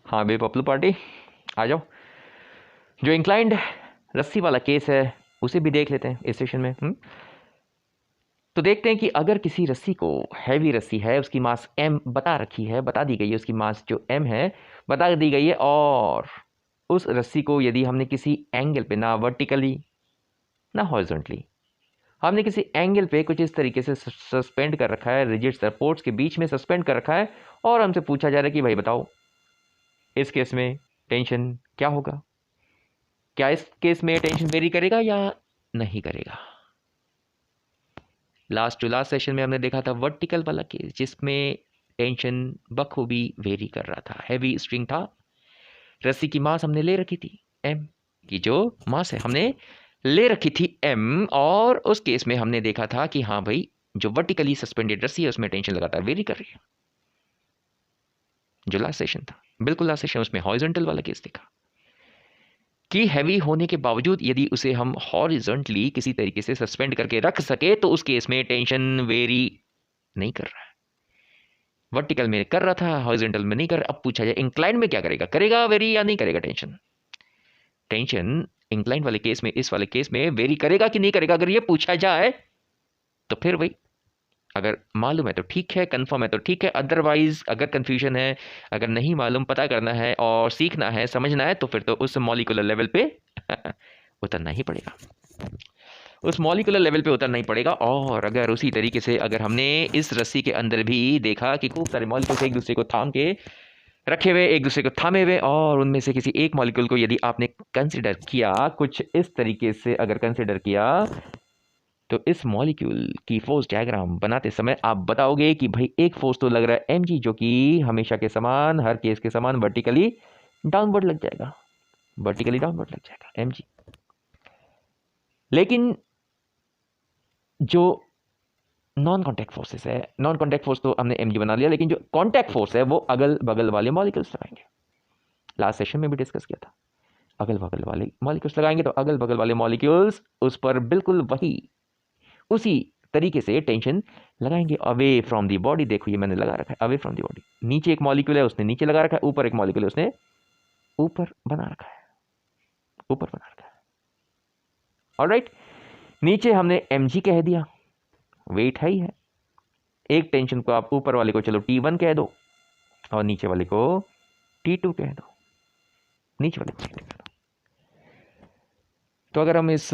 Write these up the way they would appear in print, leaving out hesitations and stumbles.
हाँ बे पपलू पार्टी, आ जाओ। जो इंक्लाइंड रस्सी वाला केस है उसे भी देख लेते हैं इस सेशन में। तो देखते हैं कि अगर किसी रस्सी को, हैवी रस्सी है, उसकी मास m बता रखी है, बता दी गई है, उसकी मास जो m है बता दी गई है, और उस रस्सी को यदि हमने किसी एंगल पे, ना वर्टिकली ना हॉरिजॉन्टली, हमने किसी एंगल पे कुछ इस तरीके से सस्पेंड कर रखा है, रिजिड सपोर्ट्स के बीच में सस्पेंड कर रखा है, और हमसे पूछा जा रहा है कि भाई बताओ इस केस में टेंशन क्या होगा, क्या इस केस में टेंशन वेरी करेगा या नहीं करेगा। लास्ट टू लास्ट सेशन में हमने देखा था वर्टिकल वाला केस जिसमें टेंशन बखूबी वेरी कर रहा था, हैवी स्ट्रिंग था, रस्सी की मास हमने ले रखी थी एम की, जो मास है हमने ले रखी थी एम, और उस केस में हमने देखा था कि हाँ भाई जो वर्टिकली सस्पेंडेड रस्सी है उसमें टेंशन लगातार वेरी कर रही है। जो लास्ट सेशन था, बिल्कुल लास्ट सेशन, उसमें हॉरिजॉन्टल वाला केस देखा कि हैवी होने के बावजूद यदि उसे हम हॉरिजॉन्टली किसी तरीके से सस्पेंड करके रख सके तो उस केस में टेंशन वेरी नहीं कर रहा है। वर्टिकल में कर रहा था, हॉरिजॉन्टल में नहीं कर रहा। अब पूछा जाए इंक्लाइन में क्या करेगा, करेगा वेरी या नहीं करेगा टेंशन। टेंशन इंक्लाइन वाले केस में, इस वाले केस में वेरी करेगा कि नहीं करेगा, अगर ये पूछा जाए तो फिर वही, अगर मालूम है तो ठीक है, कंफर्म है तो ठीक है, अदरवाइज अगर कंफ्यूजन है, अगर नहीं मालूम, पता करना है और सीखना है, समझना है, तो फिर तो उस मॉलिक्यूलर लेवल पे उतरना ही पड़ेगा, उस मॉलिक्यूलर लेवल पे उतरना ही पड़ेगा। और अगर उसी तरीके से अगर हमने इस रस्सी के अंदर भी देखा कि खूब सारे मॉलिक्यूल्स एक दूसरे को थाम के रखे हुए, एक दूसरे को थामे हुए, और उनमें से किसी एक मॉलिक्यूल को यदि आपने कंसिडर किया कुछ इस तरीके से, अगर कंसिडर किया तो इस मॉलिक्यूल की फोर्स डायग्राम बनाते समय आप बताओगे कि भाई एक फोर्स तो लग रहा है mg, जो कि हमेशा के समान, हर केस के समान वर्टिकली डाउनवर्ड लग जाएगा, वर्टिकली डाउनवर्ड लग जाएगा mg। लेकिन जो नॉन कॉन्टैक्ट फोर्सेस है, नॉन कॉन्टैक्ट फोर्स तो हमने mg बना लिया, लेकिन जो कॉन्टैक्ट फोर्स है वो अगल बगल वाले मॉलिक्यूल्स लगाएंगे। लास्ट सेशन में भी डिस्कस किया था, अगल बगल वाले मॉलिक्यूल्स लगाएंगे तो अगल बगल वाले मॉलिक्यूल्स उस पर बिल्कुल वही उसी तरीके से टेंशन लगाएंगे अवे फ्रॉम दी बॉडी। देखो ये मैंने लगा रखा है अवे फ्रॉम दी बॉडी, नीचे एक मॉलिक्यूल है उसने नीचे लगा रखा है, ऊपर एक मॉलिक्यूल है उसने ऊपर बना रखा है, ऊपर बना रखा है। ऑलराइट, नीचे हमने mg कह दिया, वेट है ही है। एक टेंशन को आप ऊपर वाले को चलो T1 कह दो और नीचे वाले को T2 कह दो, नीचे वाले को T2 कह दो। तो अगर हम इस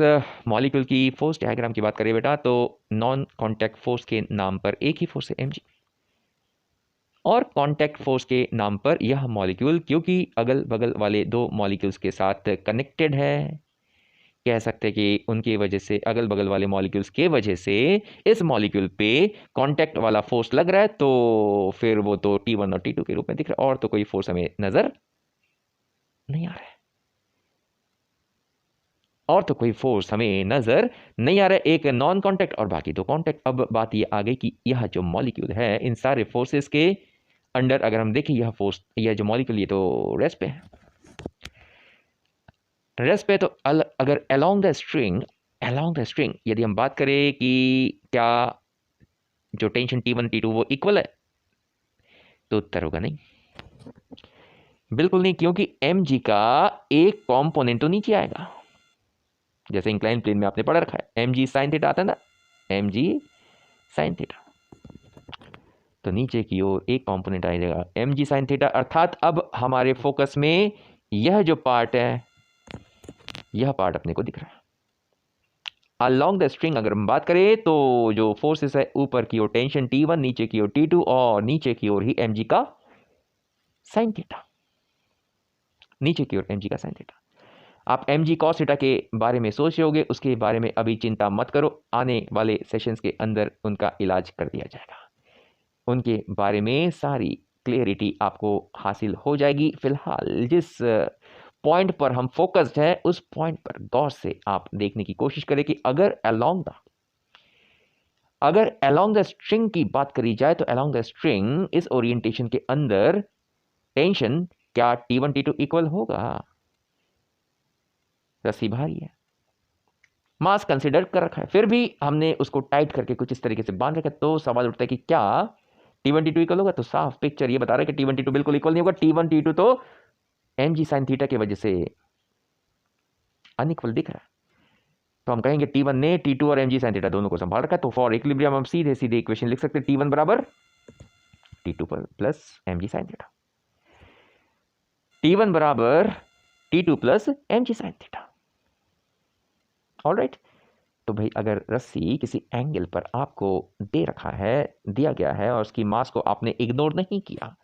मॉलिक्यूल की फोर्स डायग्राम की बात करें बेटा, तो नॉन कॉन्टैक्ट फोर्स के नाम पर एक ही फोर्स है mg, और कॉन्टैक्ट फोर्स के नाम पर यह मॉलिक्यूल, क्योंकि अगल बगल वाले दो मॉलिक्यूल्स के साथ कनेक्टेड है, कह सकते हैं कि उनकी वजह से, अगल बगल वाले मॉलिक्यूल्स के वजह से इस मॉलिक्यूल पे कांटेक्ट वाला फोर्स लग रहा है, तो फिर वो तो T1 और T2 के रूप में दिख रहा है, और तो कोई फोर्स हमें नजर नहीं आ रहा है, और तो कोई फोर्स हमें नजर नहीं आ रहा है। एक नॉन कांटेक्ट और बाकी दो कांटेक्ट। अब बात ये आ गई कि यह जो मॉलिक्यूल है इन सारे फोर्सेस के अंडर अगर हम देखें, यह फोर्स, यह जो मॉलिक्यूल ये तो रेस्ट पे है, रेस्ट पे। तो अगर अलोंग द स्ट्रिंग यदि हम बात करें कि क्या जो टेंशन T1 T2 वो इक्वल है, तो उत्तर होगा नहीं, बिल्कुल नहीं, क्योंकि mg का एक कॉम्पोनेंट तो नीचे आएगा, जैसे इंक्लाइन प्लेन में आपने पढ़ा रखा है mg साइन थीटा आता है ना, mg साइन थीटा, तो नीचे की ओर एक कॉम्पोनेंट आ जाएगा mg साइन थीटा। अर्थात अब हमारे फोकस में यह जो पार्ट है, यह पार्ट अपने को दिख रहा है। अलोंग द स्ट्रिंग अगर हम बात करें तो जो फोर्सेस है, ऊपर की ओर टेंशन T1, नीचे की ओर T2, और नीचे की ओर ही mg का साइन थीटा, नीचे की ओर mg का साइन थीटा। आप mg cos थीटा के बारे में सोच रहे होगे, उसके बारे में अभी चिंता मत करो, आने वाले सेशंस के अंदर उनका इलाज कर दिया जाएगा, उनके बारे में सारी क्लियरिटी आपको हासिल हो जाएगी। फिलहाल जिस पॉइंट पर हम फोकस्ड है उस पॉइंट पर गौर से आप देखने की कोशिश करें कि अगर अलोंग द स्ट्रिंग की बात करी जाए तो अलोंग द स्ट्रिंग इस ओरिएंटेशन के अंदर टेंशन क्या T1 T2 इक्वल होगा, रस्सी भारी है, मास कंसिडर कर रखा है, फिर भी हमने उसको टाइट करके कुछ इस तरीके से बांध रखा है, तो सवाल उठता है कि क्या T1 T2 इक्वल होगा। तो साफ पिक्चर ये बता रहा है कि T1 T2 बिल्कुल इक्वल नहीं होगा, T1 T2 तो एम जी साइन थीटा की वजह से अनइक्वल दिख रहा है, तो हम कहेंगे T1 ने T2 और mg sin थीटा दोनों को संभाल रखा है, तो फॉर इक्विलिब्रियम हम सीधे सीधे इक्वेशन लिख सकते हैं T1 बराबर T2 plus mg sin theta, T1 बराबर T2 plus mg sin theta. Alright, तो भाई अगर रस्सी किसी एंगल पर आपको दे रखा है, दिया गया है, और उसकी मास को आपने इग्नोर नहीं किया,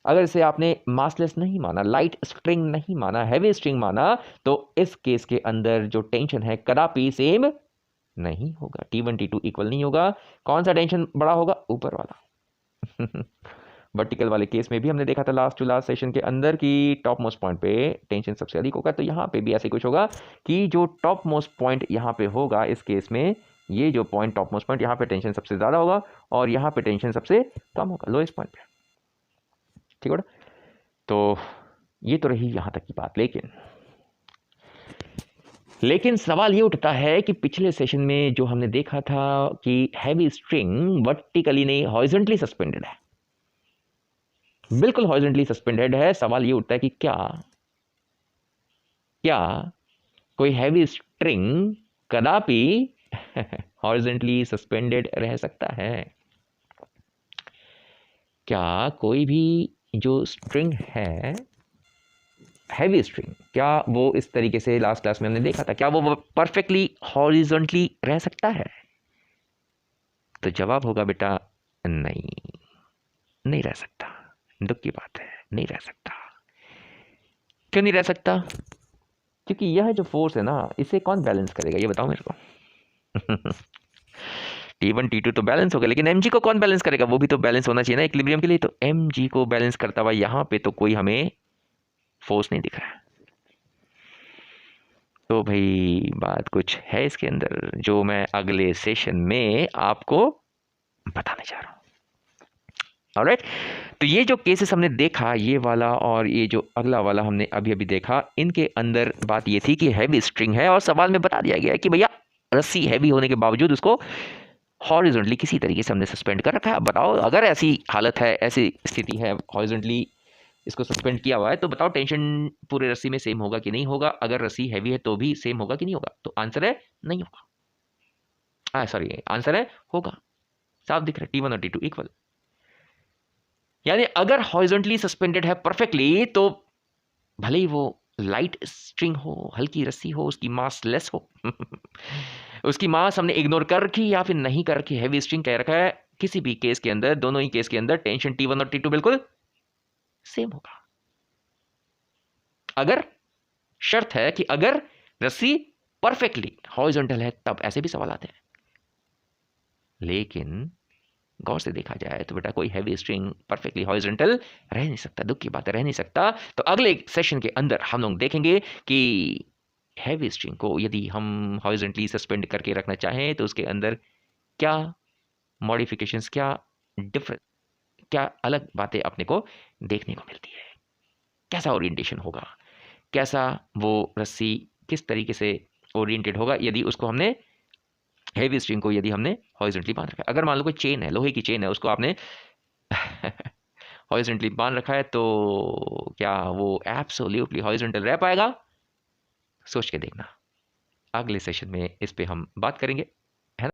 अगर इसे आपने मासलेस नहीं माना, लाइट स्ट्रिंग नहीं माना, हैवी स्ट्रिंग माना, तो इस केस के अंदर जो टेंशन है कदापि सेम नहीं होगा। T1 T2 इक्वल नहीं होगा। कौन सा टेंशन बड़ा होगा? ऊपर वाला। वर्टिकल वाले केस में भी हमने देखा था लास्ट टू लास्ट सेशन के अंदर कि टॉप मोस्ट पॉइंट पे टेंशन सबसे अधिक होगा, तो यहाँ पे भी ऐसे कुछ होगा कि जो टॉप मोस्ट पॉइंट यहाँ पे होगा, इस केस में ये जो पॉइंट टॉप मोस्ट पॉइंट, यहाँ पे टेंशन सबसे ज़्यादा होगा और यहाँ पे टेंशन सबसे कम होगा, लोएस्ट पॉइंट पे। ठीक है, तो ये तो रही यहाँ तक की बात। लेकिन सवाल ये उठता है कि पिछले सेशन में जो हमने देखा था कि हैवी स्ट्रिंग वर्टिकली नहीं हॉरिजॉन्टली सस्पेंडेड है, बिल्कुल हॉरिजॉन्टली सस्पेंडेड है। सवाल ये उठता है कि क्या कोई हैवी स्ट्रिंग कदापि हॉरिजॉन्टली सस्पेंडेड रह सकता है? क्या कोई भी जो स्ट्रिंग है, हैवी स्ट्रिंग, क्या वो इस तरीके से लास्ट क्लास में हमने देखा था, क्या वो परफेक्टली हॉरिजॉन्टली रह सकता है? तो जवाब होगा बेटा नहीं रह सकता। दुख की बात है, नहीं रह सकता। क्यों नहीं रह सकता? क्योंकि यह जो फोर्स है ना, इसे कौन बैलेंस करेगा, ये बताओ मेरे को। T1 T2 तो बैलेंस हो गया, लेकिन mg को कौन बैलेंस करेगा? वो भी तो बैलेंस होना चाहिए ना इक्विलिब्रियम के लिए। तो mg को बैलेंस करता हुआ यहाँ पे तो कोई हमें फोर्स नहीं दिख रहा है। तो भाई बात कुछ है इसके अंदर जो मैं अगले सेशन में आपको बताने जा रहा हूं। ऑलराइट, तो ये जो केसेस हमने देखा, ये वाला और ये जो अगला वाला हमने अभी अभी देखा, इनके अंदर बात ये थी कि हैवी स्ट्रिंग है और सवाल में बता दिया गया है कि भैया रस्सी हैवी होने के बावजूद उसको हॉरिजॉन्टली किसी तरीके से हमने सस्पेंड कर रखा है। बताओ, अगर ऐसी हालत है, ऐसी स्थिति है, हॉरिजॉन्टली इसको सस्पेंड किया हुआ है, तो बताओ टेंशन पूरे रस्सी में सेम होगा कि नहीं होगा? अगर रस्सी हैवी है तो भी सेम होगा कि नहीं होगा? तो आंसर है नहीं होगा। सॉरी, आंसर है होगा। साफ दिख रहा है, T1 और T2 इक्वल। यानी अगर हॉरिजॉन्टली सस्पेंडेड है परफेक्टली, तो भले ही वो लाइट स्ट्रिंग हो, हल्की रस्सी हो, उसकी मास लेस हो, उसकी मास हमने इग्नोर कर रखी या फिर नहीं कर रखी, हैवी स्ट्रिंग कह रखा है, किसी भी केस के अंदर, दोनों ही केस के अंदर टेंशन T1 और T2 बिल्कुल सेम होगा। अगर शर्त है कि अगर रस्सी परफेक्टली हॉरिजॉन्टल है, तब ऐसे भी सवाल आते हैं। लेकिन गौर से देखा जाए तो बेटा कोई हैवी स्ट्रिंग परफेक्टली हॉरिजॉन्टल रह नहीं सकता। दुख की बात है, रह नहीं सकता। तो अगले सेशन के अंदर हम लोग देखेंगे कि हैवी स्ट्रिंग को यदि हम हॉरिजॉन्टली सस्पेंड करके रखना चाहें तो उसके अंदर क्या मॉडिफिकेशंस, क्या डिफरेंस, क्या अलग बातें अपने को देखने को मिलती है, कैसा ओरिएंटेशन होगा, कैसा वो रस्सी किस तरीके से ओरिएंटेड होगा यदि उसको हमने हैवी स्ट्रिंग को यदि हमने हॉरिजॉन्टली बांध रखा है। अगर मान लो कोई चेन है, लोहे की चेन है, उसको आपने हॉरिजॉन्टली बांध रखा है, तो क्या वो एब्सोल्युटली हॉरिजॉन्टल रह पाएगा? सोच के देखना। अगले सेशन में इस पे हम बात करेंगे।